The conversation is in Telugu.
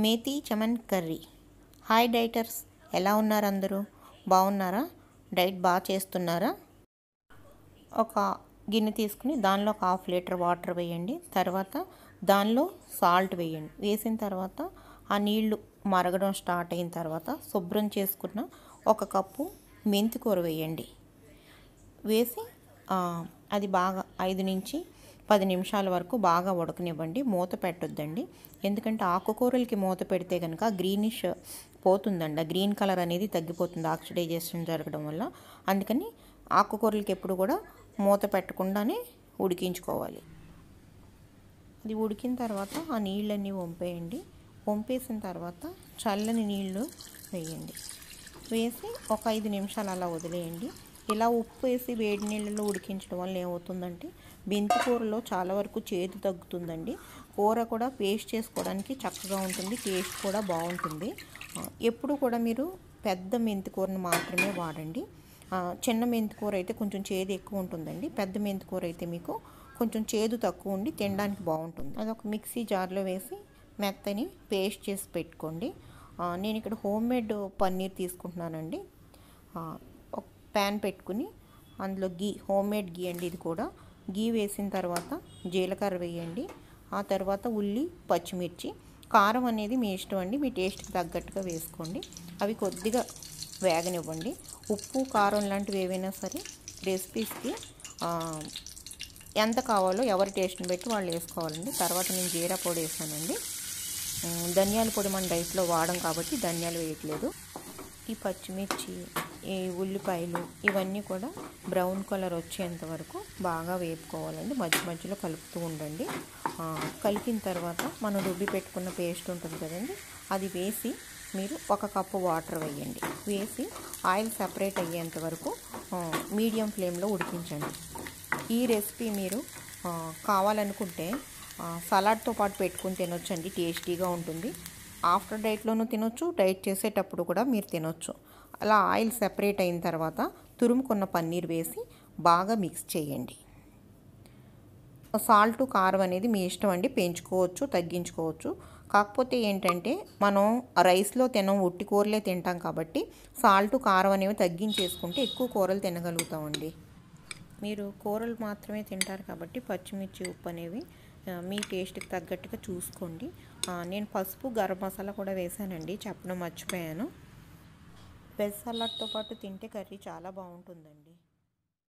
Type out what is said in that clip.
మేతి చమన్ కర్రీ. హాయ్ డైటర్స్, ఎలా ఉన్నారు అందరూ? బాగున్నారా? డైట్ బాగా చేస్తున్నారా? ఒక గిన్నె తీసుకుని దానిలో ఒక హాఫ్ లీటర్ వాటర్ వేయండి. తర్వాత దానిలో సాల్ట్ వేయండి. వేసిన తర్వాత ఆ నీళ్లు మరగడం స్టార్ట్ అయిన తర్వాత శుభ్రం చేసుకున్న ఒక కప్పు మెంతి కూర వేయండి. వేసి అది బాగా 5 నుంచి 10 నిమిషాల వరకు బాగా ఉడకనివ్వండి. మూత పెట్టొద్దండి, ఎందుకంటే ఆకుకూరలకి మూత పెడితే కనుక గ్రీనిష్ పోతుందండి, గ్రీన్ కలర్ అనేది తగ్గిపోతుంది ఆక్సిడైజేషన్ జరగడం వల్ల. అందుకని ఆకుకూరలకి ఎప్పుడు కూడా మూత పెట్టకుండానే ఉడికించుకోవాలి. అది ఉడికిన తర్వాత ఆ నీళ్ళన్నీ వంపేయండి. వంపేసిన తర్వాత చల్లని నీళ్ళు వేయండి. వేసి ఒక 5 నిమిషాలు అలా వదిలేయండి. ఇలా ఉప్పు వేసి వేడి నీళ్ళలో ఉడికించడం వల్ల ఏమవుతుందంటే మెంతి కూరలో చాలా వరకు చేదు తగ్గుతుందండి. కూర కూడా పేస్ట్ చేసుకోవడానికి చక్కగా ఉంటుంది, టేస్ట్ కూడా బాగుంటుంది. ఎప్పుడు కూడా మీరు పెద్ద మెంతి కూరను మాత్రమే వాడండి. చిన్న మెంతి కూర అయితే కొంచెం చేదు ఎక్కువ ఉంటుందండి. పెద్ద మెంతి కూర అయితే మీకు కొంచెం చేదు తక్కువ ఉండి తినడానికి బాగుంటుంది. అది ఒక మిక్సీ జార్లో వేసి మెత్తని పేస్ట్ చేసి పెట్టుకోండి. నేను ఇక్కడ హోమ్ మేడ్ పన్నీర్ తీసుకుంటున్నానండి. ఒక ప్యాన్ పెట్టుకుని అందులో గీ, హోమ్ మేడ్ గీ అండి ఇది కూడా. గీ వేసిన తర్వాత జీలకర్ర వేయండి. ఆ తర్వాత ఉల్లి, పచ్చిమిర్చి, కారం అనేది మీ ఇష్టం అండి, మీ టేస్ట్కి తగ్గట్టుగా వేసుకోండి. అవి కొద్దిగా వేగనివ్వండి. ఉప్పు, కారం లాంటివి ఏవైనా సరే రెసిపీస్కి ఎంత కావాలో ఎవరి టేస్ట్ని బట్టి వాళ్ళు వేసుకోవాలండి. తర్వాత నేను జీరా పొడి వేసానండి. ధనియాల పొడి మన డైట్లో వాడం కాబట్టి ధనియాలు వేయట్లేదు. ఈ పచ్చిమిర్చి, ఈ ఉల్లిపాయలు ఇవన్నీ కూడా బ్రౌన్ కలర్ వచ్చేంత వరకు బాగా వేపుకోవాలండి. మధ్య మధ్యలో కలుపుతూ ఉండండి. కలిపిన తర్వాత మనం రుబ్బి పెట్టుకున్న పేస్ట్ ఉంటుంది కదండి, అది వేసి మీరు 1 కప్పు వాటర్ వేయండి. వేసి ఆయిల్ సపరేట్ అయ్యేంత వరకు మీడియం ఫ్లేమ్లో ఉడికించండి. ఈ రెసిపీ మీరు కావాలనుకుంటే సలాడ్తో పాటు పెట్టుకుని తినొచ్చండి, టేస్టీగా ఉంటుంది. ఆఫ్టర్ డైట్లోనూ తినొచ్చు, డైట్ చేసేటప్పుడు కూడా మీరు తినొచ్చు. అలా ఆయిల్ సెపరేట్ అయిన తర్వాత తురుముకున్న పన్నీర్ వేసి బాగా మిక్స్ చేయండి. సాల్ట్, కారం అనేది మీ ఇష్టం అండి, పెంచుకోవచ్చు, తగ్గించుకోవచ్చు. కాకపోతే ఏంటంటే మనం రైస్లో తినం, ఉట్టి కూరలే తింటాం కాబట్టి సాల్ట్, కారం అనేవి తగ్గించేసుకుంటే ఎక్కువ కూరలు తినగలుగుతామండి. మీరు కూరలు మాత్రమే తింటారు కాబట్టి పచ్చిమిర్చి, ఉప్పు అనేవి మీ టేస్ట్కి తగ్గట్టుగా చూసుకోండి. నేను పసుపు, గరం మసాలా కూడా వేసానండి, చెప్పడం మర్చిపోయాను. వెజ్ సలాడ్తో పాటు తింటే కర్రీ చాలా బాగుంటుందండి.